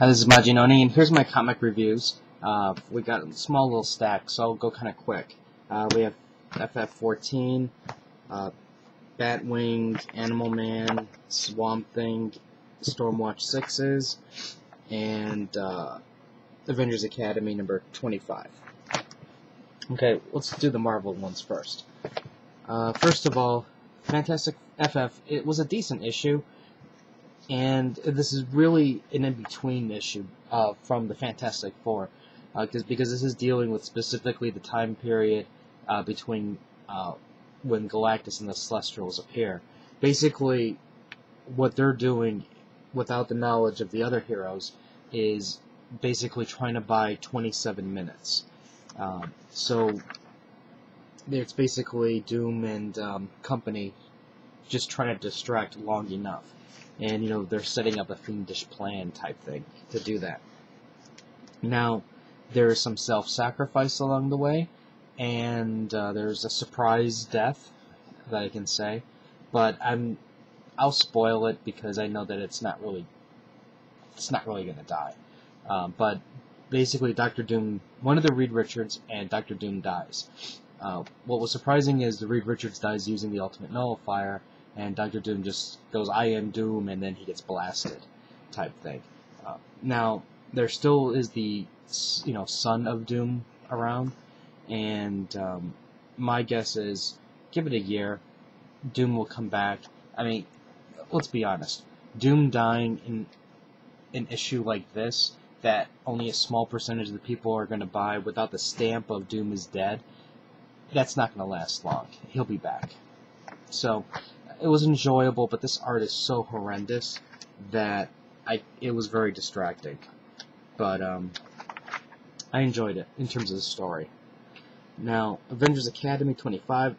Hi, this is Majinoni, and here's my comic reviews. We got a small little stack, so I'll go kind of quick. We have FF14, Batwing, Animal Man, Swamp Thing, Stormwatch 6s, and Avengers Academy number 25. Okay, let's do the Marvel ones first. First of all, Fantastic FF, it was a decent issue. And this is really an in-between issue from the Fantastic Four, because this is dealing with specifically the time period between when Galactus and the Celestials appear. Basically, what they're doing, without the knowledge of the other heroes, is basically trying to buy 27 minutes. So it's basically Doom and company just trying to distract long enough. And, they're setting up a fiendish plan type thing to do that. Now, there's some self-sacrifice along the way, and there's a surprise death that I can say, but I'll spoil it because I know that it's not really gonna die. But basically, Dr. Doom, one of the Reed Richards, and Dr. Doom dies. What was surprising is the Reed Richards dies using the Ultimate Nullifier, and Dr. Doom just goes, "I am Doom," and then he gets blasted, type thing. Now, there still is the, son of Doom around, and my guess is, give it a year, Doom will come back. I mean, let's be honest, Doom dying in an issue like this, that only a small percentage of the people are going to buy without the stamp of Doom is dead, that's not going to last long. He'll be back. So, it was enjoyable, but this art is so horrendous that it was very distracting. But I enjoyed it in terms of the story. Now, Avengers Academy 25.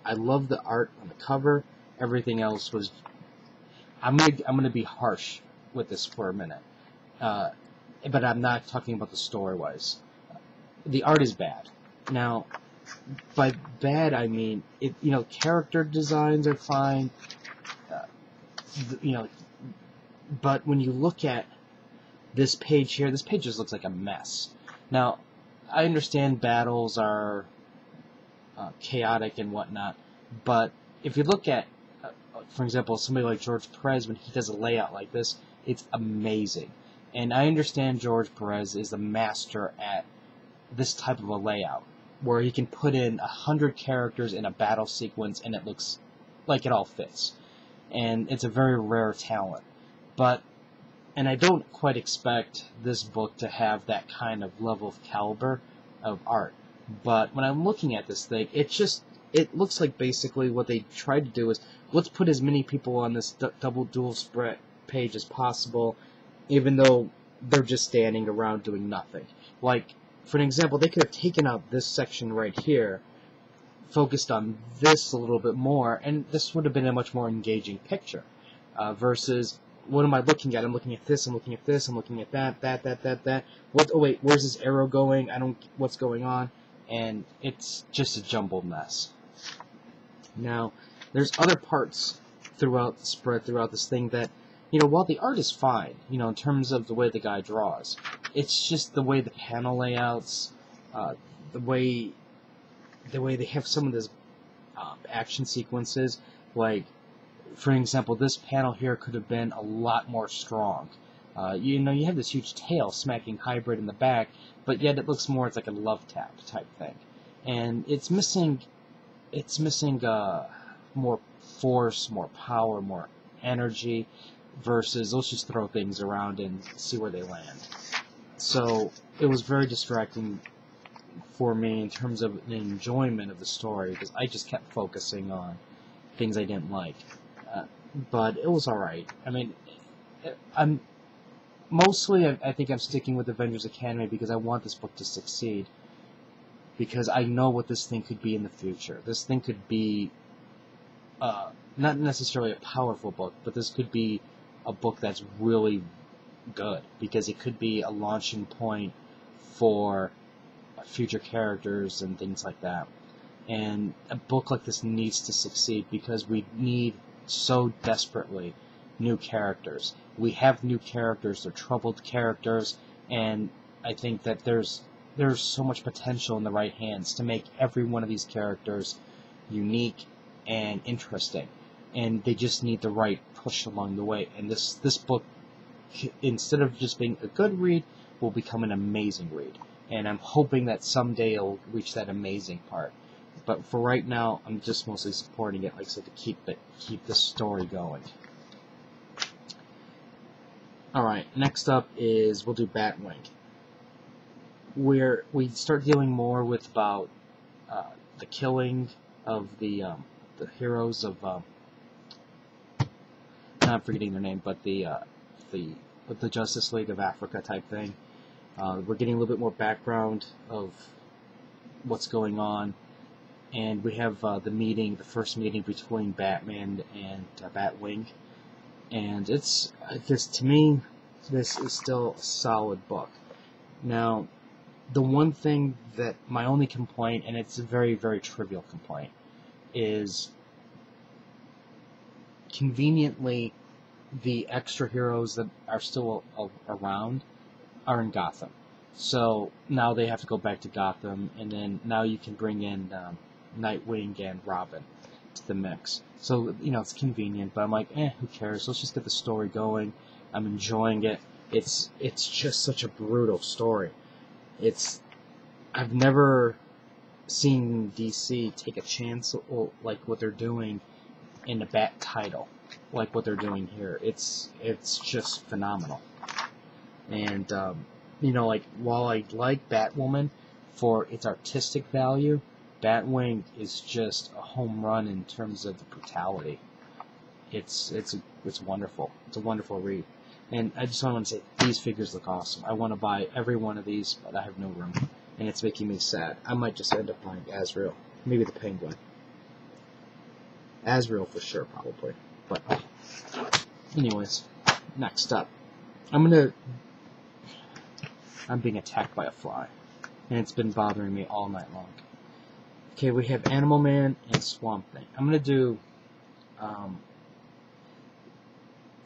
I love the art on the cover. Everything else was. I'm gonna be harsh with this for a minute, but I'm not talking about the story-wise. The art is bad. Now, by bad, I mean, character designs are fine, but when you look at this page here, this page just looks like a mess. Now, I understand battles are chaotic and whatnot, but if you look at, for example, somebody like George Perez, when he does a layout like this, it's amazing. And I understand George Perez is a master at this type of a layout, where he can put in 100 characters in a battle sequence and it looks like it all fits. And it's a very rare talent. And I don't quite expect this book to have that kind of level of caliber of art. But when I'm looking at this thing, it looks like basically what they tried to do is, let's put as many people on this double dual spread page as possible, even though they're just standing around doing nothing. Like, for an example, they could have taken out this section right here, focused on this a little bit more, and this would have been a much more engaging picture. Versus, what am I looking at? I'm looking at this, I'm looking at this, I'm looking at that. What? Oh wait, where's this arrow going? What's going on? And it's just a jumbled mess. Now, there's other parts throughout the spread, throughout this thing that, while the art is fine, in terms of the way the guy draws, it's just the way the panel layouts, the way they have some of this action sequences. Like, for example, this panel here could have been a lot more strong. You have this huge tail smacking Hybrid in the back, but yet it looks more, it's like a love tap type thing, and it's missing more force, more power, more energy. Versus, let's just throw things around and see where they land. So, it was very distracting for me in terms of the enjoyment of the story, because I just kept focusing on things I didn't like. But it was alright. I mean, I think I'm sticking with Avengers Academy because I want this book to succeed. Because I know what this thing could be in the future. This thing could be, not necessarily a powerful book, but this could be a book that's really good, because it could be a launching point for future characters and things like that. And a book like this needs to succeed, because we need so desperately new characters. We have new characters, they're troubled characters, and I think that there's so much potential in the right hands to make every one of these characters unique and interesting. And they just need the right push along the way. And this book, instead of just being a good read, will become an amazing read. And I'm hoping that someday it'll reach that amazing part. But for right now, I'm just mostly supporting it, like I said, to keep the story going. Alright, next up is we'll do Batwing, where we start dealing more with about the killing of the heroes of I'm forgetting their name, but the Justice League of Africa type thing. We're getting a little bit more background of what's going on, and we have the first meeting between Batman and Batwing, and it's to me, this is still a solid book. Now, the one thing that my only complaint, and it's a very, very trivial complaint, is conveniently the extra heroes that are still around are in Gotham. So now they have to go back to Gotham, and then now you can bring in Nightwing and Robin to the mix. So, it's convenient, but I'm like, who cares? Let's just get the story going. I'm enjoying it. It's just such a brutal story. I've never seen DC take a chance like what they're doing in a Bat title, like what they're doing here. It's just phenomenal. And like, while I like Batwoman for its artistic value, Batwing is just a home run in terms of the brutality. It's wonderful. It's a wonderful read. And I just want to say, these figures look awesome. I want to buy every one of these, but I have no room. And it's making me sad. I might just end up buying Azrael. Maybe the Penguin. Azrael for sure, probably. But, anyways, next up. I'm being attacked by a fly. And it's been bothering me all night long. Okay, we have Animal Man and Swamp Thing. I'm going to do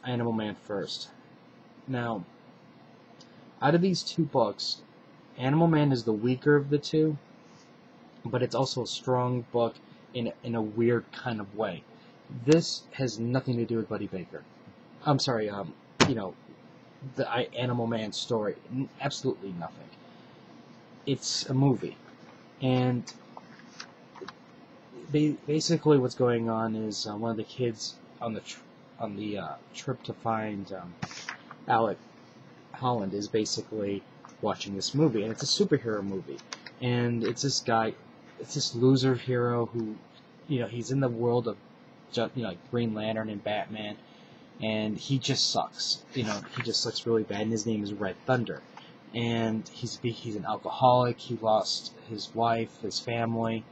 Animal Man first. Now, out of these two books, Animal Man is the weaker of the two, but it's also a strong book in a weird kind of way. This has nothing to do with Buddy Baker. I'm sorry, the Animal Man story. Absolutely nothing. It's a movie. And basically what's going on is one of the kids on the trip to find Alec Holland is basically watching this movie, and it's a superhero movie, and it's this loser hero who, he's in the world of, like Green Lantern and Batman, and he just sucks. He just sucks really bad, and his name is Red Thunder, and he's an alcoholic. He lost his wife, his family.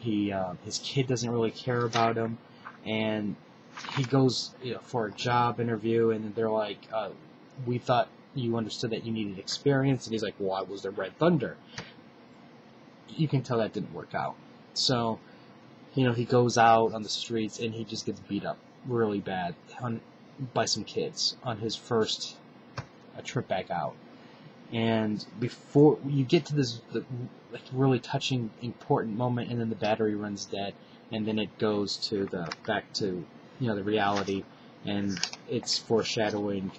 His kid doesn't really care about him, and he goes for a job interview, and they're like, we thought you understood that you needed experience, and he's like, well, I was the Red Thunder. You can tell that didn't work out. So, he goes out on the streets, and he just gets beat up really bad by some kids on his first trip back out. And before you get to this really touching, important moment, and then the battery runs dead, and then it goes to back to the reality, and it's foreshadowing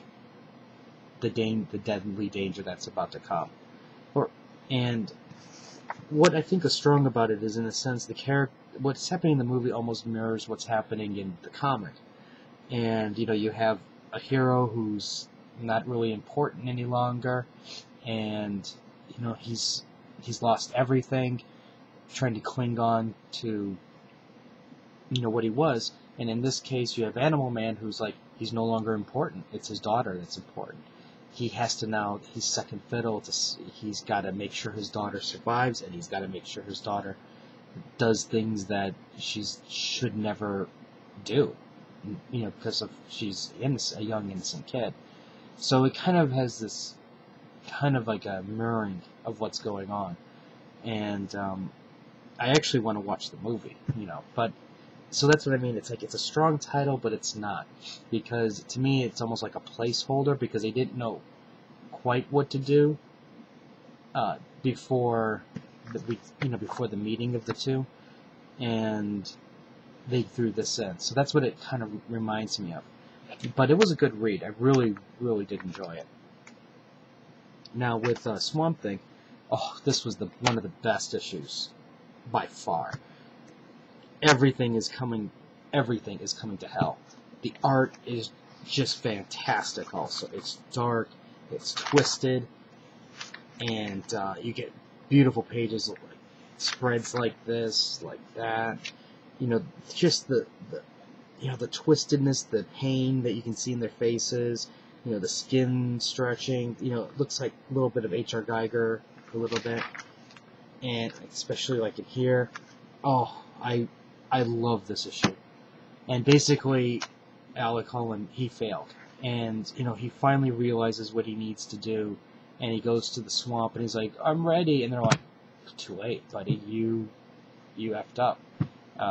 the deadly danger that's about to come. And what I think is strong about it is, in a sense, what's happening in the movie almost mirrors what's happening in the comic. And you have a hero who's not really important any longer, and he's lost everything, trying to cling on to what he was. And in this case, you have Animal Man, who's like, he's no longer important. It's his daughter that's important. He has to now, he's second fiddle. He's got to make sure his daughter survives, and he's got to make sure his daughter does things that she should never do, because she's a young, innocent kid. So it kind of has this kind of like a mirroring of what's going on. And I actually want to watch the movie, but So that's what I mean. It's like it's a strong title, but it's not, because to me it's almost like a placeholder, because they didn't know quite what to do before before the meeting of the two, and they threw this in. So that's what it kind of reminds me of. But it was a good read. I really, really did enjoy it. Now with Swamp Thing, this was one of the best issues by far. Everything is coming to hell. The art is just fantastic. Also, it's dark, it's twisted, and you get beautiful pages of like spreads like this, like that. Just the twistedness, the pain that you can see in their faces. The skin stretching. It looks like a little bit of H.R. Geiger, a little bit, and especially like in here. I love this issue. And basically, Alec Holland, he failed. And, he finally realizes what he needs to do. And he goes to the swamp and he's like, I'm ready. And they're like, too late, buddy. You effed up.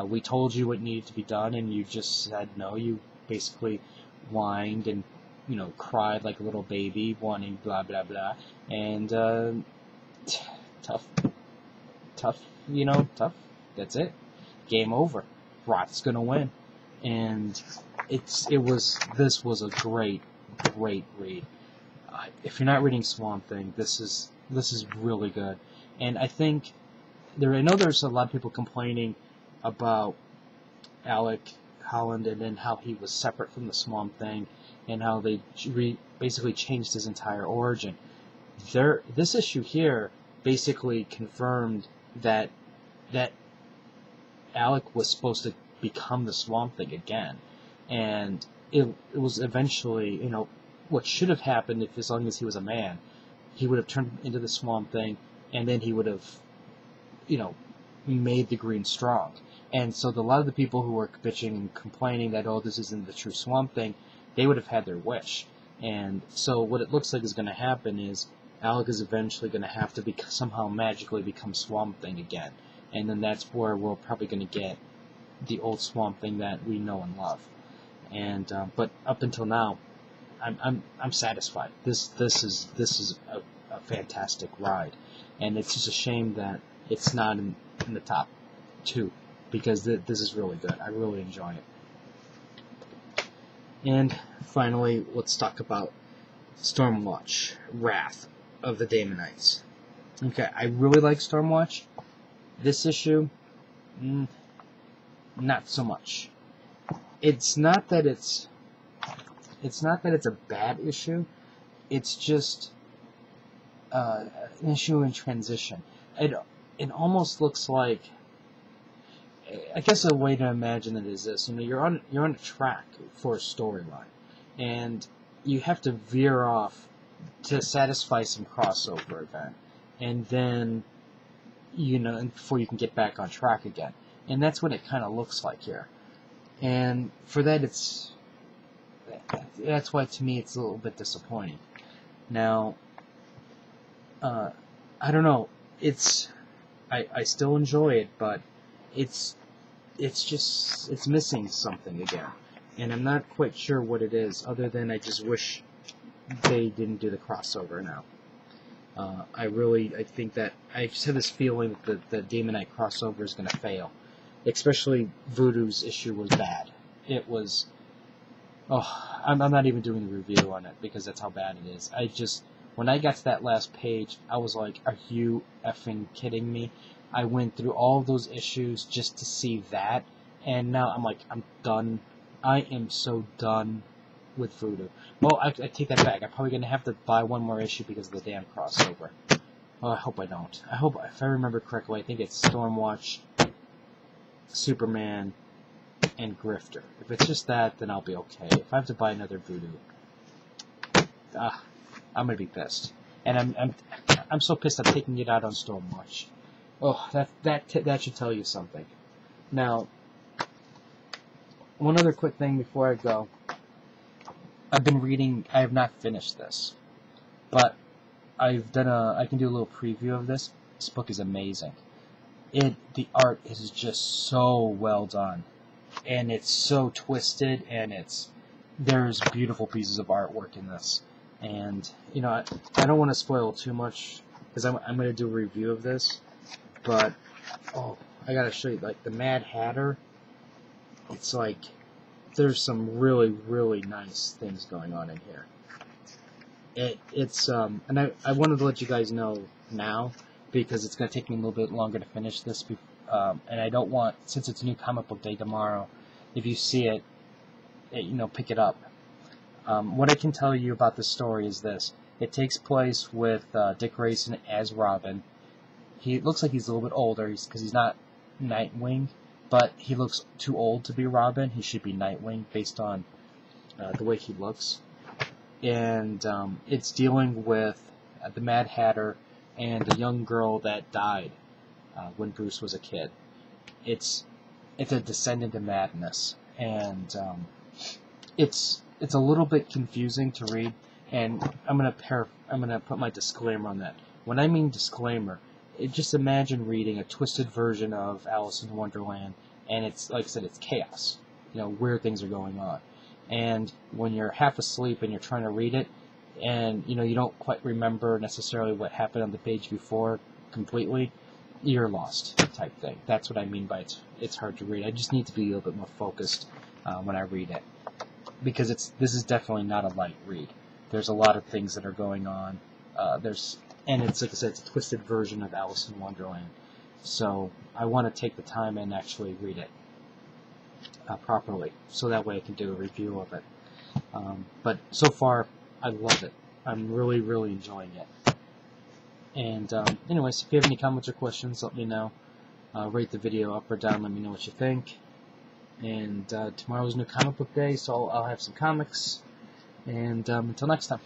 We told you what needed to be done and you just said no. You basically whined and, cried like a little baby, wanting blah, blah, blah. And, tough. Tough. That's it. Game over. Roth's gonna win, and this was a great read. If you're not reading Swamp Thing, this is really good, and I think I know there's a lot of people complaining about Alec Holland and then how he was separate from the Swamp Thing, and how they basically changed his entire origin. This issue here basically confirmed that Alec was supposed to become the Swamp Thing again, and it was eventually, what should have happened if, as long as he was a man, he would have turned into the Swamp Thing, and then he would have, made the Green strong. And so a lot of the people who were bitching and complaining that, this isn't the true Swamp Thing, they would have had their wish. And so what it looks like is going to happen is Alec is eventually going to have to somehow magically become Swamp Thing again. And then that's where we're probably going to get the old Swamp Thing that we know and love. And but up until now, I'm satisfied. This is a fantastic ride, and it's just a shame that it's not in the top 2, because this is really good. I really enjoy it. And finally, let's talk about Stormwatch: Wrath of the Daemonites. Okay, I really like Stormwatch. This issue, not so much. It's not that it's a bad issue. It's just an issue in transition. It almost looks like, I guess a way to imagine it is this: you're on a track for a storyline, and you have to veer off to satisfy some crossover event, and then and before you can get back on track again. And that's what it kind of looks like here. And for that, that's why to me it's a little bit disappointing. Now, I don't know. I still enjoy it, but it's missing something again. And I'm not quite sure what it is, other than I just wish they didn't do the crossover now. I think that I just have this feeling that the Daemonite crossover is going to fail. Especially Voodoo's issue was bad. It was... I'm not even doing the review on it, because that's how bad it is. When I got to that last page, I was like, are you effing kidding me? I went through all of those issues just to see that, and now I'm like, I'm done. I am so done with Voodoo. Well, I take that back. I'm probably going to have to buy one more issue because of the damn crossover. Well, I hope I don't. I hope, if I remember correctly, I think it's Stormwatch, Superman, and Grifter. If it's just that, then I'll be okay. If I have to buy another Voodoo, I'm gonna be pissed. And I'm so pissed I'm taking it out on Stormwatch. That should tell you something. Now, one other quick thing before I go. I've been reading. I have not finished this, but I can do a little preview of this. This book is amazing. The art is just so well done. and it's so twisted, and there's beautiful pieces of artwork in this. And you know, I don't want to spoil too much because I'm going to do a review of this, but oh, I gotta show you, like, the Mad Hatter. It's like there's some really, really nice things going on in here. And I wanted to let you guys know now because it's gonna take me a little bit longer to finish this. And I don't want, since it's a new comic book day tomorrow, if you see it, you know, pick it up. What I can tell you about the story is this: it takes place with Dick Grayson as Robin. He looks like he's a little bit older because he's not Nightwing, but he looks too old to be Robin. He should be Nightwing based on the way he looks. And it's dealing with the Mad Hatter and a young girl that died when Bruce was a kid. It's a descent into madness, and it's a little bit confusing to read. And I'm gonna put my disclaimer on that. When I mean disclaimer, just imagine reading a twisted version of Alice in Wonderland, and it's, like I said, it's chaos. You know, weird things are going on. And when you're half asleep and you're trying to read it, and you know you don't quite remember necessarily what happened on the page before completely, you're lost type thing. That's what I mean by it's hard to read. I just need to be a little bit more focused when I read it, because this is definitely not a light read. There's a lot of things that are going on. And it's, like I said, it's a twisted version of Alice in Wonderland. So I want to take the time and actually read it properly, so that way I can do a review of it. But so far, I love it. I'm really, really enjoying it. And anyways, if you have any comments or questions, let me know. Rate the video up or down, let me know what you think. And tomorrow's new comic book day, so I'll have some comics. And until next time.